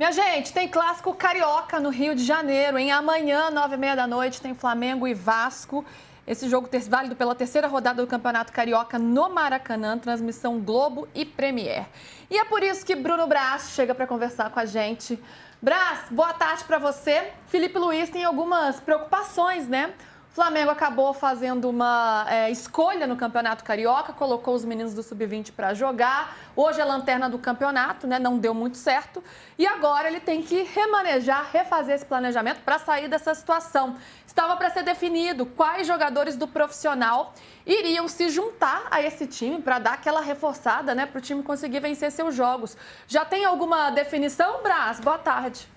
Minha gente, tem clássico carioca no Rio de Janeiro, hein? Amanhã, 9h30 da noite, tem Flamengo e Vasco. Esse jogo válido pela terceira rodada do Campeonato Carioca no Maracanã, transmissão Globo e Premier. E é por isso que Bruno Braz chega para conversar com a gente. Braz, boa tarde para você. Felipe Luiz tem algumas preocupações, né? O Flamengo acabou fazendo uma escolha no Campeonato Carioca, colocou os meninos do Sub-20 para jogar. Hoje é lanterna do campeonato, né? Não deu muito certo. E agora ele tem que remanejar, refazer esse planejamento para sair dessa situação. Estava para ser definido quais jogadores do profissional iriam se juntar a esse time para dar aquela reforçada, né? Para o time conseguir vencer seus jogos. Já tem alguma definição, Braz? Boa tarde.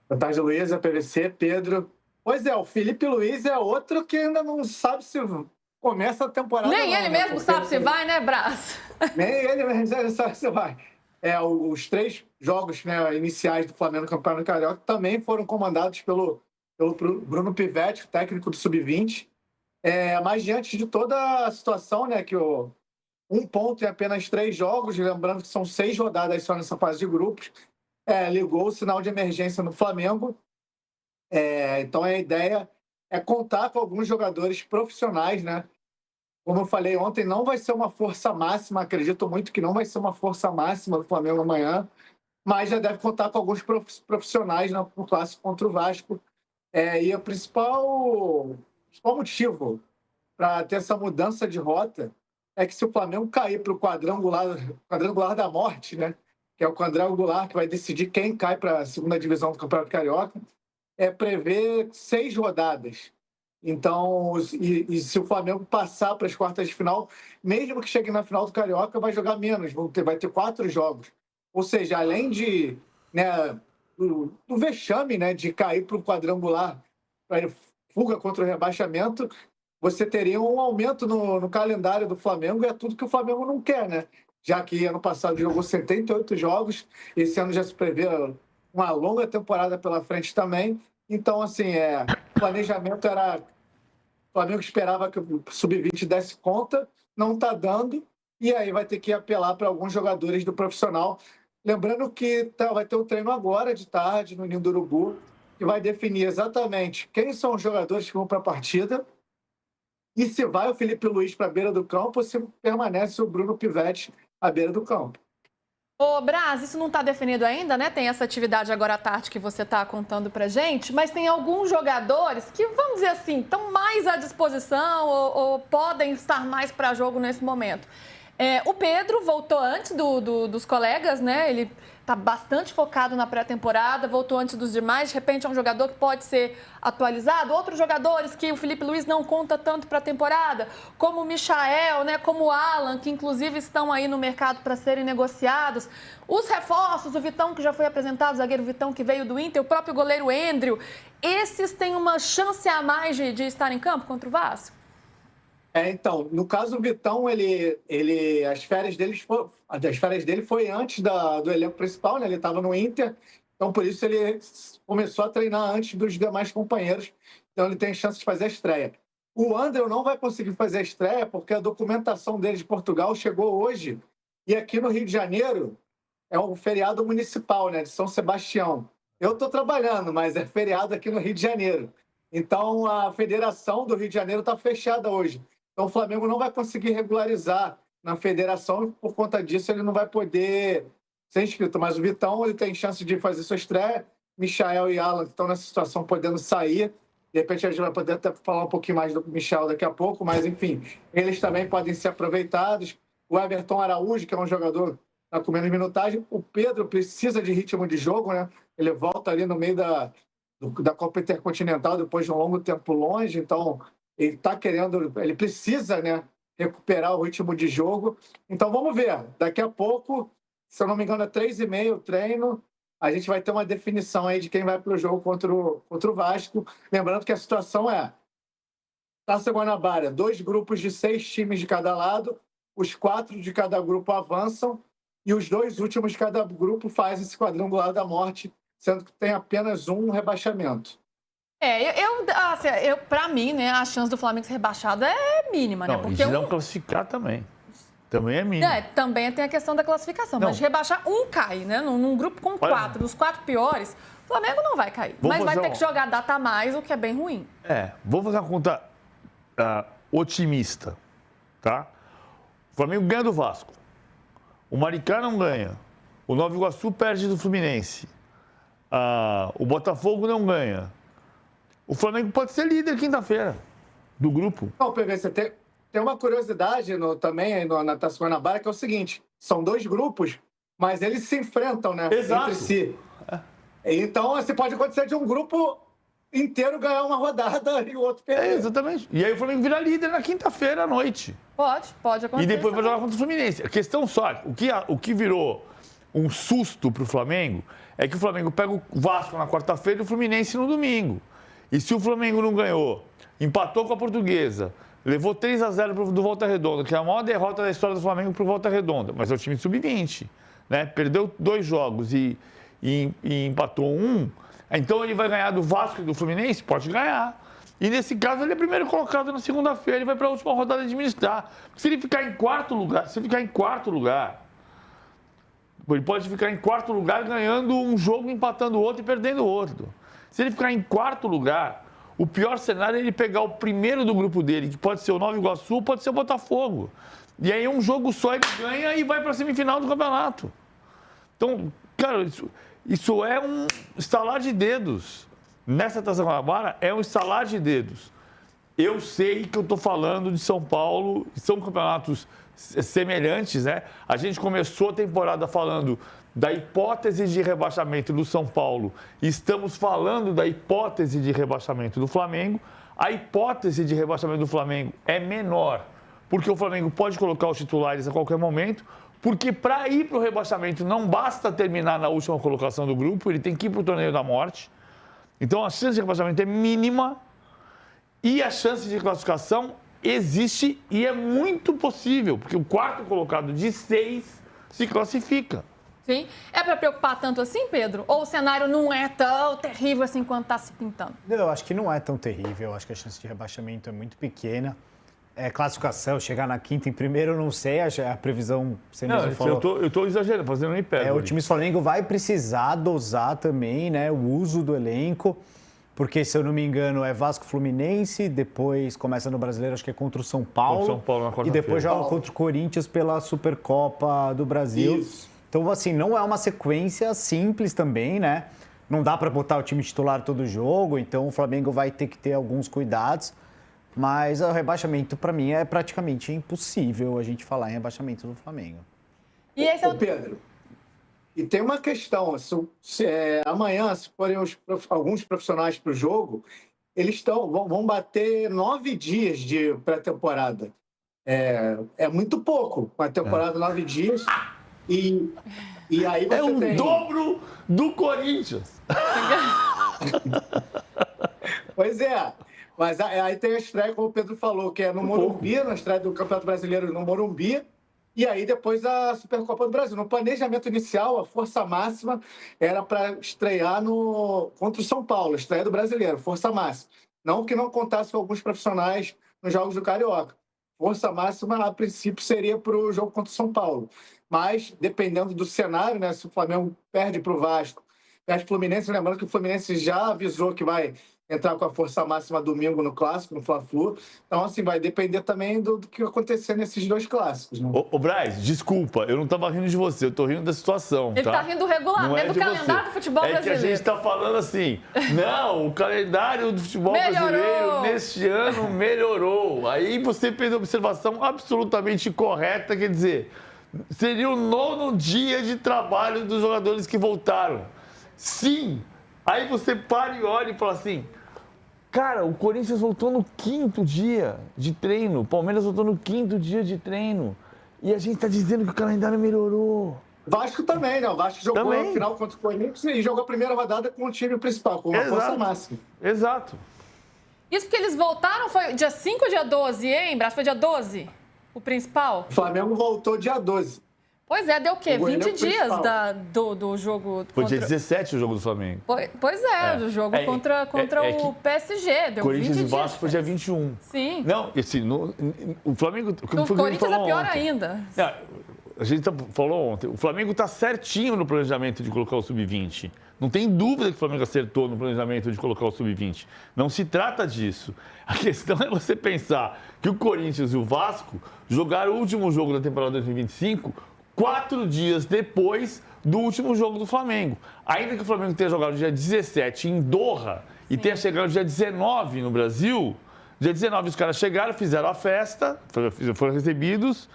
Boa tarde, Luísa, PVC, Pedro. Pois é, o Felipe Luiz é outro que ainda não sabe se começa a temporada. Nem não, ele né? mesmo sabe se vai, né, Braz? Nem ele mesmo sabe se vai. Os 3 jogos, né, iniciais do Flamengo no Campeonato Carioca também foram comandados pelo Bruno Pivetti, técnico do Sub-20. Mas diante de toda a situação, né, que um ponto em apenas 3 jogos, lembrando que são 6 rodadas só nessa fase de grupos, ligou o sinal de emergência no Flamengo. Então a ideia é contar com alguns jogadores profissionais, né? Como eu falei ontem, não vai ser uma força máxima, acredito muito que não vai ser uma força máxima do Flamengo amanhã, mas já deve contar com alguns profissionais no clássico contra o Vasco. E o principal motivo para ter essa mudança de rota é que se o Flamengo cair para o quadrangular da morte, né? Que é o quadrangular que vai decidir quem cai para a segunda divisão do Campeonato Carioca, prever 6 rodadas. Então, e se o Flamengo passar para as quartas de final, mesmo que chegue na final do Carioca, vai jogar menos, vai ter 4 jogos. Ou seja, além de, né, do vexame, né, de cair para o quadrangular, para fuga contra o rebaixamento, você teria um aumento no calendário do Flamengo, e é tudo que o Flamengo não quer, né? Já que ano passado jogou 78 jogos, esse ano já se prevê uma longa temporada pela frente também. Então, assim, o planejamento era... O Flamengo esperava que o Sub-20 desse conta, não está dando, e aí vai ter que apelar para alguns jogadores do profissional. Lembrando que vai ter um treino agora de tarde, no Ninho do Urubu, que vai definir exatamente quem são os jogadores que vão para a partida e se vai o Felipe Luiz para a beira do campo ou se permanece o Bruno Pivetti à beira do campo. Ô, Braz, isso não está definido ainda, né? Tem essa atividade agora à tarde que você está contando pra gente, mas tem alguns jogadores que, vamos dizer assim, estão mais à disposição ou podem estar mais para jogo nesse momento. O Pedro voltou antes dos colegas, né? Ele está bastante focado na pré-temporada, voltou antes dos demais. De repente é um jogador que pode ser atualizado. Outros jogadores que o Felipe Luiz não conta tanto para a temporada, como o Michael, né? Como o Alan, que inclusive estão aí no mercado para serem negociados. Os reforços, o Vitão, que já foi apresentado, o zagueiro Vitão, que veio do Inter, o próprio goleiro Endrio. Esses têm uma chance a mais de estar em campo contra o Vasco? Então, no caso do Vitão, as férias dele foi antes do elenco principal, né? Ele estava no Inter, então por isso ele começou a treinar antes dos demais companheiros, então ele tem chance de fazer a estreia. O André não vai conseguir fazer a estreia porque a documentação dele de Portugal chegou hoje, e aqui no Rio de Janeiro é um feriado municipal, né? De São Sebastião. Eu estou trabalhando, mas é feriado aqui no Rio de Janeiro. Então a Federação do Rio de Janeiro está fechada hoje. Então, o Flamengo não vai conseguir regularizar na federação e, por conta disso, ele não vai poder ser inscrito. Mas o Vitão ele tem chance de fazer sua estreia. Michael e Alan estão nessa situação podendo sair. De repente, a gente vai poder até falar um pouquinho mais do Michael daqui a pouco. Mas, enfim, eles também podem ser aproveitados. O Everton Araújo, que é um jogador que está com menos minutagem. O Pedro precisa de ritmo de jogo, né? Ele volta ali no meio da Copa Intercontinental depois de um longo tempo longe. Então... ele precisa, né, recuperar o ritmo de jogo. Então, vamos ver. Daqui a pouco, se eu não me engano, é 3h30 o treino. A gente vai ter uma definição aí de quem vai para o jogo contra o Vasco. Lembrando que a situação Taça Guanabara, 2 grupos de 6 times de cada lado. Os 4 de cada grupo avançam e os 2 últimos de cada grupo fazem esse quadrangular da morte, sendo que tem apenas um rebaixamento. Para mim, né, a chance do Flamengo ser rebaixado é mínima, né? Não, Porque e se não classificar também. Também é mínimo. Também tem a questão da classificação. Não. Mas rebaixar cai, né? Num grupo com 4, os 4 piores, o Flamengo não vai cair. Mas vai ter que jogar data a mais, o que é bem ruim. Vou fazer uma conta otimista, tá? O Flamengo ganha do Vasco. O Maricá não ganha. O Nova Iguaçu perde do Fluminense. O Botafogo não ganha. O Flamengo pode ser líder quinta-feira do grupo. Não, Pedro, você tem uma curiosidade também na Taça Guanabara, que é o seguinte: são 2 grupos, mas eles se enfrentam, né? Exato. Entre si. Então, assim, pode acontecer de um grupo inteiro ganhar uma rodada e o outro perder. Exatamente. E aí o Flamengo vira líder na quinta-feira à noite. Pode acontecer. E depois vai jogar contra o Fluminense. A questão só, o que virou um susto pro Flamengo é que o Flamengo pega o Vasco na quarta-feira e o Fluminense no domingo. E se o Flamengo não ganhou, empatou com a Portuguesa, levou 3-0 do Volta Redonda, que é a maior derrota da história do Flamengo pro Volta Redonda, mas é o time sub-20, né? Perdeu 2 jogos e empatou 1, então ele vai ganhar do Vasco e do Fluminense? Pode ganhar. E nesse caso ele é primeiro colocado na segunda-feira, ele vai para a última rodada administrar. Se ele ficar em quarto lugar, ele pode ficar em quarto lugar ganhando um jogo, empatando o outro e perdendo o outro. Se ele ficar em quarto lugar, o pior cenário é ele pegar o primeiro do grupo dele, que pode ser o Nova Iguaçu ou pode ser o Botafogo. E aí um jogo só ele ganha e vai para a semifinal do campeonato. Então, cara, isso é um estalar de dedos. Nessa Taça Guanabara é um estalar de dedos. Eu sei que eu estou falando de São Paulo, são campeonatos semelhantes, né? A gente começou a temporada falando da hipótese de rebaixamento do São Paulo e estamos falando da hipótese de rebaixamento do Flamengo. A hipótese de rebaixamento do Flamengo é menor, porque o Flamengo pode colocar os titulares a qualquer momento, porque para ir para o rebaixamento não basta terminar na última colocação do grupo, ele tem que ir para o torneio da morte. Então a chance de rebaixamento é mínima e a chance de classificação existe e é muito possível, porque o quarto colocado de 6 se classifica. Sim. É para preocupar tanto assim, Pedro? Ou o cenário não é tão terrível assim quanto está se pintando? Não, eu acho que não é tão terrível. Eu acho que a chance de rebaixamento é muito pequena. Classificação, chegar na quinta em primeiro, eu não sei. A previsão, você mesmo falou. Eu estou exagerando, fazendo um hipérbole. O time do Flamengo vai precisar dosar também, né, o uso do elenco. Porque, se eu não me engano, é Vasco Fluminense, depois começa no Brasileiro, acho que é contra o São Paulo. Contra o São Paulo na quarta-feira. E depois joga contra o Corinthians pela Supercopa do Brasil. Isso. Então, assim, não é uma sequência simples também, né? Não dá para botar o time titular todo jogo, então o Flamengo vai ter que ter alguns cuidados. Mas o rebaixamento, para mim, é praticamente impossível a gente falar em rebaixamento do Flamengo. E esse é o... Pedro, e tem uma questão. Amanhã, se forem alguns profissionais para o jogo, eles vão bater 9 dias de pré-temporada. É muito pouco, uma temporada 9 dias. E aí você tem... dobro do Corinthians. Pois é. Mas aí tem a estreia, como o Pedro falou, que é no Morumbi, na estreia do Campeonato Brasileiro no Morumbi, e aí depois a Supercopa do Brasil. No planejamento inicial, a força máxima era para estrear contra o São Paulo, a estreia do Brasileiro, força máxima. Não que não contasse com alguns profissionais nos Jogos do Carioca. Força máxima, a princípio, seria para o jogo contra o São Paulo. Mas, dependendo do cenário, né, se o Flamengo perde para o Vasco, perde o Fluminense, lembrando que o Fluminense já avisou que vai entrar com a força máxima domingo no Clássico, no Fla-Flu. Então, assim, vai depender também do que acontecer nesses 2 clássicos. Né? Ô, Braz, desculpa, eu não estava rindo de você, eu estou rindo da situação. Ele está rindo do regulamento, do calendário do futebol brasileiro. É que a gente está falando assim, não, o calendário do futebol brasileiro neste ano melhorou. Aí você fez uma observação absolutamente correta, quer dizer, seria o 9º dia de trabalho dos jogadores que voltaram. Sim, aí você para e olha e fala assim, cara, o Corinthians voltou no 5º dia de treino, o Palmeiras voltou no 5º dia de treino, e a gente está dizendo que o calendário melhorou. Vasco também, né? O Vasco jogou a final contra o Corinthians e jogou a primeira rodada com o time principal, com a força máxima. Exato. Isso porque eles voltaram, foi dia 5 ou dia 12, hein, Braz? Foi dia 12, o principal? O Flamengo voltou dia 12. Pois é, deu o quê? O 20 elenco dias principal. do jogo Foi contra... dia 17 o jogo do Flamengo. Pois é, do jogo contra que o PSG. Deu Corinthians 20 e Vasco dias. foi dia 21. Sim. Não, o Flamengo... No Corinthians é pior ainda. A gente falou ontem, o Flamengo está certinho no planejamento de colocar o Sub-20. Não tem dúvida que o Flamengo acertou no planejamento de colocar o Sub-20. Não se trata disso. A questão é você pensar que o Corinthians e o Vasco jogaram o último jogo da temporada 2025 4 dias depois do último jogo do Flamengo. Ainda que o Flamengo tenha jogado dia 17 em Doha e tenha chegado dia 19 no Brasil, dia 19 os caras chegaram, fizeram a festa, foram recebidos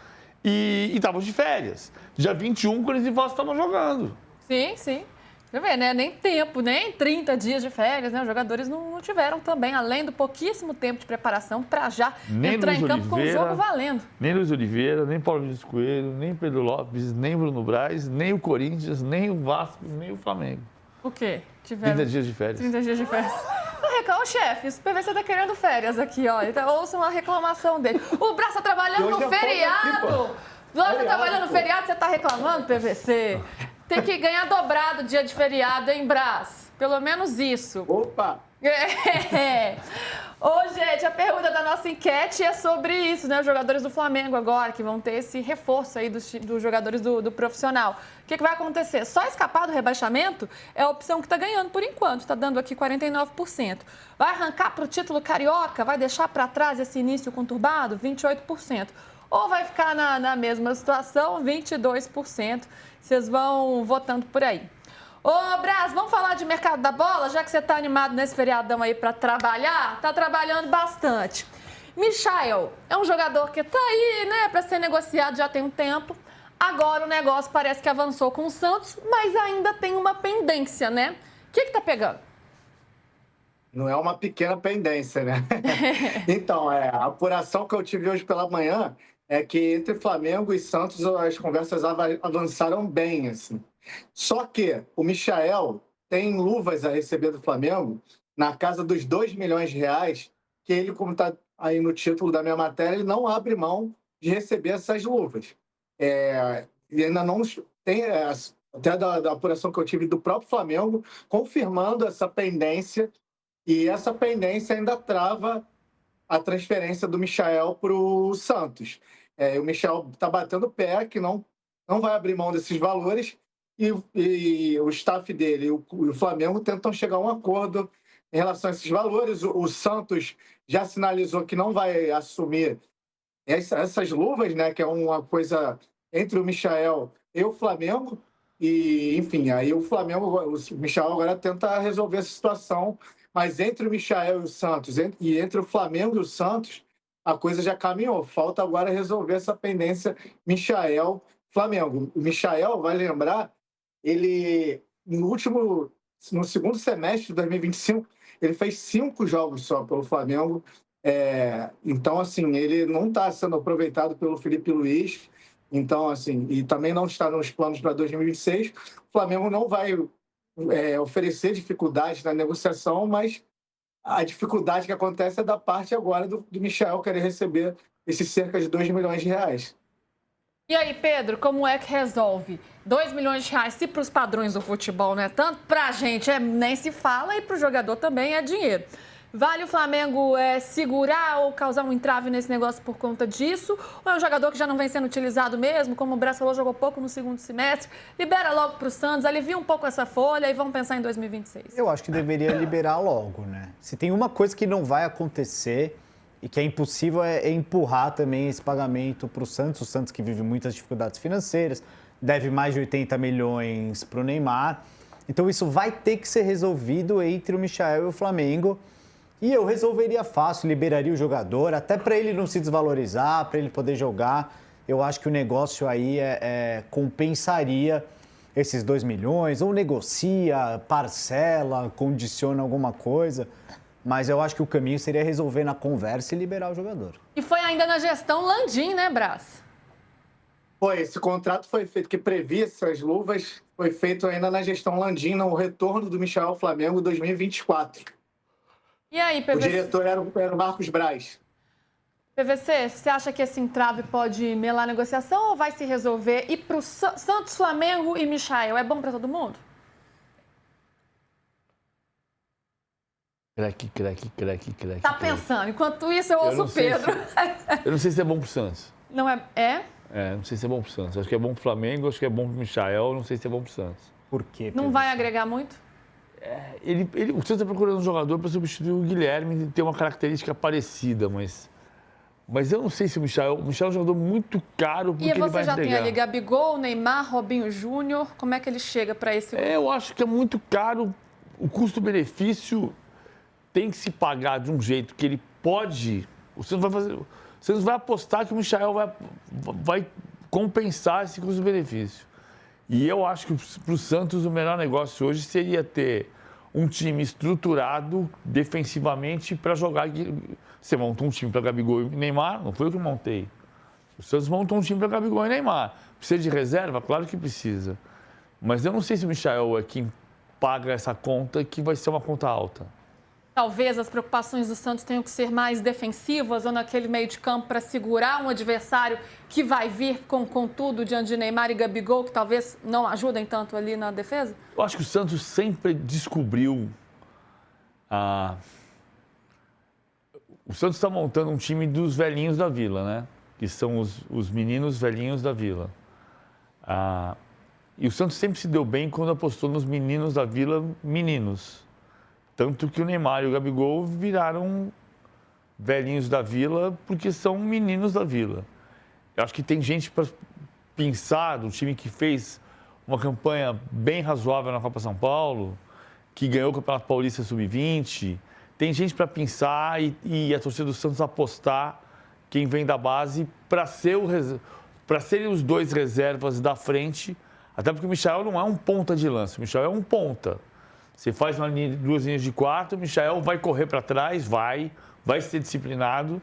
e estavam de férias. Dia 21, o Corinthians e Vasco estavam jogando. Sim, sim. Você vê, né? Nem tempo, nem 30 dias de férias, né? Os jogadores não tiveram também, além do pouquíssimo tempo de preparação para já entrar em campo com o jogo valendo. Nem Luiz Oliveira, nem Paulo Vinícius Coelho, nem Pedro Lopes, nem Bruno Braz, nem o Corinthians, nem o Vasco, nem o Flamengo. O quê? Tiveram 30 dias de férias. 30 dias de férias. Ô, chefe, o PVC tá querendo férias aqui, ó. Então, ouça uma reclamação dele. O Braz tá trabalhando no feriado. Você tá trabalhando no feriado, você tá reclamando, PVC? Tem que ganhar dobrado dia de feriado, hein, Braz? Pelo menos isso. Opa! Ô, gente, a pergunta da nossa enquete é sobre isso, né? Os jogadores do Flamengo agora, que vão ter esse reforço aí dos jogadores do profissional. O que vai acontecer? Só escapar do rebaixamento é a opção que está ganhando por enquanto. Está dando aqui 49%. Vai arrancar para o título carioca? Vai deixar para trás esse início conturbado? 28%. Ou vai ficar na mesma situação? 22%. Vocês vão votando por aí. Ô, Braz, vamos falar de mercado da bola? Já que você está animado nesse feriadão aí para trabalhar, está trabalhando bastante. Michael é um jogador que está aí, né, para ser negociado já tem um tempo. Agora o negócio parece que avançou com o Santos, mas ainda tem uma pendência, né? O que está pegando? Não é uma pequena pendência, né? Então, a apuração que eu tive hoje pela manhã é que entre Flamengo e Santos as conversas avançaram bem, assim. Só que o Michael tem luvas a receber do Flamengo na casa dos R$2 milhões, que ele, como está aí no título da minha matéria, ele não abre mão de receber essas luvas. E ainda não tem, até da apuração que eu tive do próprio Flamengo, confirmando essa pendência, e essa pendência ainda trava a transferência do Michael para o Santos. O Michael está batendo o pé, que não vai abrir mão desses valores, e o staff dele e o Flamengo tentam chegar a um acordo em relação a esses valores. O Santos já sinalizou que não vai assumir essas luvas, né, que é uma coisa entre o Michael e o Flamengo. E, enfim, aí o Michael agora tenta resolver essa situação, mas entre o Michael e o Santos, e entre o Flamengo e o Santos, a coisa já caminhou. Falta agora resolver essa pendência Michael-Flamengo. O Michael, vai lembrar, ele, no segundo semestre de 2025, ele fez 5 jogos só pelo Flamengo. Então, assim, ele não está sendo aproveitado pelo Felipe Luiz. Então, assim, e também não está nos planos para 2026. O Flamengo não vai oferecer dificuldades na negociação, mas a dificuldade que acontece é da parte agora do Michael querer receber esses cerca de R$2 milhões. E aí, Pedro, como é que resolve? R$2 milhões, se para os padrões do futebol não é tanto, para a gente nem se fala e para o jogador também é dinheiro. Vale o Flamengo segurar ou causar um entrave nesse negócio por conta disso? Ou é um jogador que já não vem sendo utilizado mesmo, como o Braz falou, jogou pouco no segundo semestre, libera logo para o Santos, alivia um pouco essa folha e vamos pensar em 2026? Eu acho que deveria liberar logo, né? Se tem uma coisa que não vai acontecer e que é impossível é empurrar também esse pagamento para o Santos que vive muitas dificuldades financeiras, deve mais de 80 milhões para o Neymar. Então isso vai ter que ser resolvido entre o Michael e o Flamengo. E eu resolveria fácil, liberaria o jogador, até para ele não se desvalorizar, para ele poder jogar. Eu acho que o negócio aí compensaria esses 2 milhões, ou negocia, parcela, condiciona alguma coisa. Mas eu acho que o caminho seria resolver na conversa e liberar o jogador. E foi ainda na gestão Landim, né, Braz? Esse contrato foi feito, que previa essas luvas, foi feito ainda na gestão Landim, no retorno do Michael ao Flamengo 2024. E aí, PVC? O diretor era o Marcos Braz. PVC, você acha que esse entrave pode melar a negociação ou vai se resolver? E para o Santos, Flamengo e Michael, é bom para todo mundo? Creque. Tá pensando. Enquanto isso, eu ouço o Pedro. Eu não sei se é bom pro Santos. Não é? É? Não sei se é bom pro Santos. Acho que é bom pro Flamengo, acho que é bom pro Michael, não sei se é bom pro Santos. Por quê? Não vai agregar muito? O Santos está procurando um jogador para substituir o Guilherme e ter uma característica parecida, mas eu não sei se o Michael é um jogador muito caro porque ele vai E você já entregar. tem ali Gabigol, Neymar, Robinho Júnior, como é que ele chega para esse grupo? Eu acho que é muito caro, o custo-benefício tem que se pagar de um jeito que ele pode. O Santos vai apostar que o Michael vai compensar esse custo-benefício. E eu acho que para o Santos o melhor negócio hoje seria ter um time estruturado defensivamente para jogar. Você montou um time para Gabigol e Neymar, não foi eu que montei. O Santos montou um time para Gabigol e Neymar. Precisa de reserva? Claro que precisa. Mas eu não sei se o Michael é quem paga essa conta, que vai ser uma conta alta. Talvez as preocupações do Santos tenham que ser mais defensivas ou naquele meio de campo para segurar um adversário que vai vir com tudo diante de Neymar e Gabigol, que talvez não ajudem tanto ali na defesa? Eu acho que o Santos sempre descobriu O Santos está montando um time dos velhinhos da Vila, né? Que são os meninos velhinhos da Vila. E o Santos sempre se deu bem quando apostou nos meninos da Vila, meninos. Tanto que o Neymar e o Gabigol viraram velhinhos da Vila porque são meninos da Vila. Eu acho que tem gente para pensar do time que fez uma campanha bem razoável na Copa São Paulo, que ganhou o Campeonato Paulista Sub-20. Tem gente para pensar e a torcida do Santos apostar quem vem da base para serem os dois reservas da frente, até porque o Michael não é um ponta de lança, o Michael é um ponta. Você faz duas linhas de quatro, o Michael vai correr para trás, vai ser disciplinado,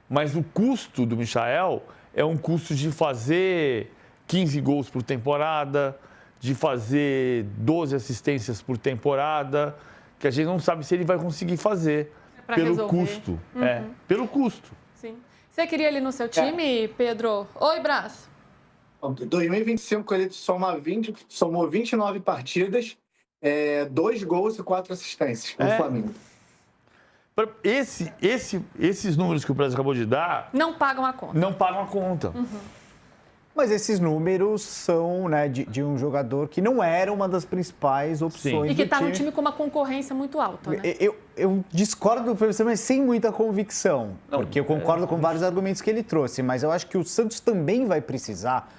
mas o custo do Michael é um custo de fazer 15 gols por temporada, de fazer 12 assistências por temporada, que a gente não sabe se ele vai conseguir fazer pelo resolver. custo. Pelo custo. Sim. Você queria ele no seu time, Pedro? Oi, Braço. Em 2025 ele somou 29 partidas, 2 gols e 4 assistências no Flamengo. Esses números que o Brasil acabou de dar... Não pagam a conta. Não pagam a conta. Mas esses números são, né, de um jogador que não era uma das principais opções. E que do está num time com uma concorrência muito alta, né? Eu discordo do professor, mas sem muita convicção. Porque eu concordo com vários argumentos que ele trouxe. Mas eu acho que o Santos também vai precisar.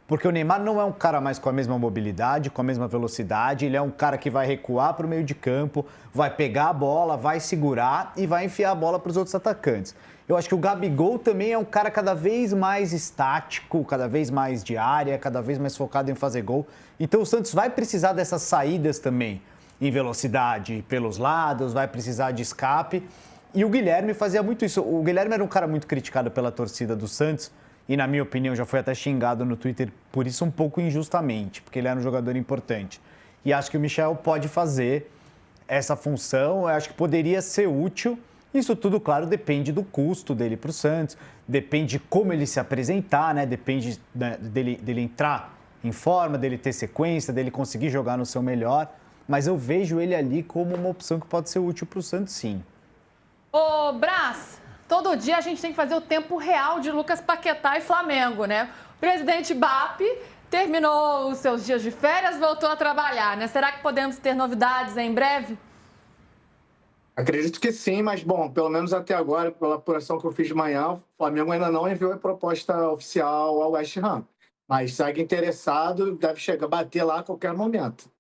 Porque o Neymar não é um cara mais com a mesma mobilidade, com a mesma velocidade. Ele é um cara que vai recuar para o meio de campo, vai pegar a bola, vai segurar e vai enfiar a bola para os outros atacantes. Eu acho que o Gabigol também é um cara cada vez mais estático, cada vez mais de área, cada vez mais focado em fazer gol. Então o Santos vai precisar dessas saídas também, em velocidade pelos lados, vai precisar de escape. E o Guilherme fazia muito isso. O Guilherme era um cara muito criticado pela torcida do Santos e, na minha opinião, já foi até xingado no Twitter por isso um pouco injustamente, porque ele era um jogador importante. E acho que o Michael pode fazer essa função, eu acho que poderia ser útil. Isso tudo, claro, depende do custo dele para o Santos, depende de como ele se apresentar, né? Depende dele entrar em forma, dele ter sequência, dele conseguir jogar no seu melhor. Mas eu vejo ele ali como uma opção que pode ser útil para o Santos, sim. Ô, Brás, todo dia a gente tem que fazer o tempo real de Lucas Paquetá e Flamengo, né? O presidente BAP terminou os seus dias de férias, voltou a trabalhar, né? Será que podemos ter novidades em breve? Acredito que sim, mas, bom, pelo menos até agora, pela apuração que eu fiz de manhã, o Flamengo ainda não enviou a proposta oficial ao West Ham. Mas segue interessado, deve chegar, bater lá a qualquer momento.